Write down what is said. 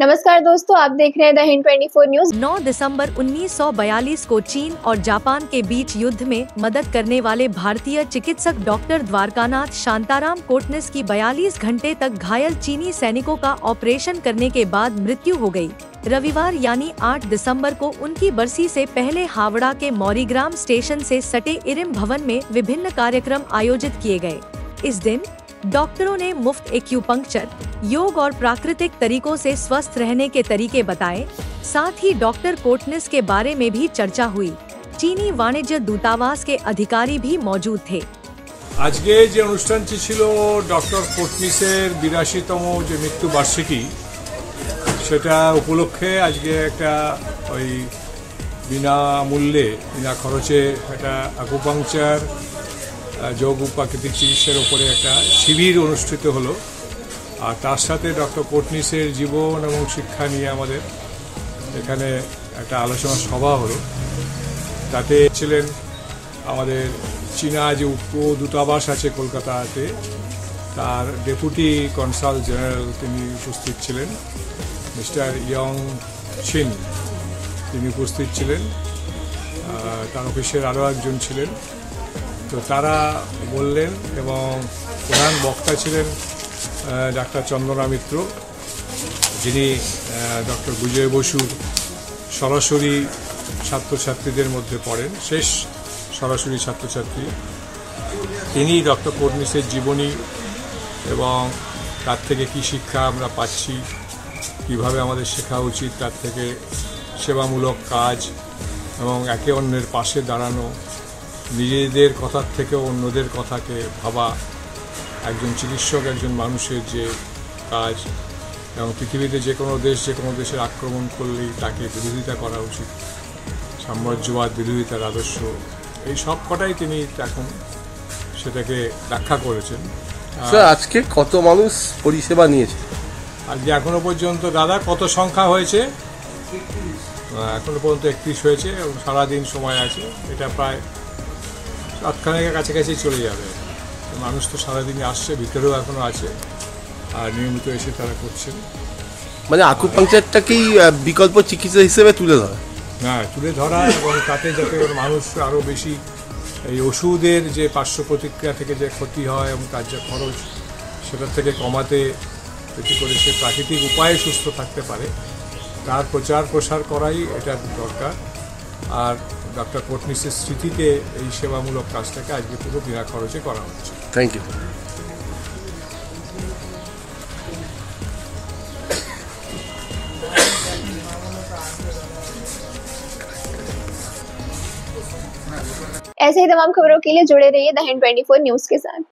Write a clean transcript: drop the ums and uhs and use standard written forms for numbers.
नमस्कार दोस्तों, आप देख रहे हैं द हिंद 24 न्यूज। 9 दिसंबर 1942 को चीन और जापान के बीच युद्ध में मदद करने वाले भारतीय चिकित्सक डॉक्टर द्वारकानाथ शांताराम कोटनिस की 42 घंटे तक घायल चीनी सैनिकों का ऑपरेशन करने के बाद मृत्यु हो गई। रविवार यानी 8 दिसंबर को उनकी बरसी से पहले हावड़ा के मौरीग्राम स्टेशन से सटे इरिम भवन में विभिन्न कार्यक्रम आयोजित किए गए। इस दिन डॉक्टरों ने मुफ्त एक्यूपंक्चर, योग और प्राकृतिक तरीकों से स्वस्थ रहने के तरीके बताए। साथ ही डॉक्टर कोटनिस के बारे में भी चर्चा हुई। चीनी वाणिज्य दूतावास के अधिकारी भी मौजूद थे। आज के जो অনুষ্ঠানটি ছিল ডক্টর কোটনিসের 82তম যে মৃত্যু বার্ষিকী, সেটা উপলক্ষে আজকে একটা ওই বিনামূল্যে বিনা খরচে একটা অ্যাকুপাংচার যোগ ও প্রাকৃতিক চিকিৎসার উপরে একটা শিবির অনুষ্ঠিত হলো। আর তার সাথে ডক্টর কোটনিসের জীবন এবং শিক্ষা নিয়ে আমাদের এখানে একটা আলোচনা সভা হলো। তাতে ছিলেন আমাদের চীনা যে উপ দূতাবাস আছে কলকাতাতে, তার ডেপুটি কনসাল জেনারেল তিনি উপস্থিত ছিলেন, মিস্টার ইয়ং চিন তিনি উপস্থিত ছিলেন। তার অফিসের আরও একজন ছিলেন। তো তারা বললেন এবং প্রধান বক্তা ছিলেন ডাক্তার চন্দনা মিত্র, যিনি ডক্টর বিজয় বসুর সরাসরি ছাত্রছাত্রীদের মধ্যে পড়েন, শেষ সরাসরি ছাত্রছাত্রী। তিনি ডক্টর কোটনিসের জীবনী এবং তার থেকে কী শিক্ষা আমরা পাচ্ছি, কীভাবে আমাদের শেখা উচিত, তার থেকে সেবামূলক কাজ এবং একে অন্যের পাশে দাঁড়ানো, নিজেদের কথার থেকেও অন্যদের কথাকে ভাবা, একজন চিকিৎসক একজন মানুষের যে কাজ, এবং পৃথিবীতে যে কোনো দেশ যে কোনো দেশের আক্রমণ করলেই তাকে বিরোধিতা করা উচিত, সাম্রাজ্যবাদ বিরোধিতার আদর্শ, এই সব কটাই তিনি এখন সেটাকে ব্যাখ্যা করেছেন। আজকে কত মানুষ পরিষেবা নিয়েছে? আজকে এখনো পর্যন্ত দাদা কত সংখ্যা হয়েছে? এখনো পর্যন্ত 31 হয়েছে এবং সারাদিন সময় আছে। এটা প্রায় 7খানেকের কাছাকাছি চলে যাবে। মানুষ তো সারাদিনই আসছে, ভিতরেও এখনো আছে, আর নিয়মিত এসে তারা করছেন। মানে আকুপাংচারটাকেই বিকল্প চিকিৎসা হিসেবে তুলে ধরা? হ্যাঁ, তুলে ধরা এবং তাতে যাতে মানুষ আরও বেশি এই ওষুধের যে পার্শ্ব প্রতিক্রিয়া থেকে যে ক্ষতি হয় এবং তার যে খরচ, সেটার থেকে কমাতে, এটি করে সে প্রাকৃতিক উপায়ে সুস্থ থাকতে পারে, তার প্রচার প্রসার করাই এটা দরকার। আর ডক্টর কোটনিসের স্মৃতিতে এই সেবামূলক কাজটাকে আজকে পুরো বিনা খরচে করা হচ্ছে। Thank you. ऐसे ही तमाम खबरों के लिए जुड़े रहिए द हिंद 24 न्यूज के साथ।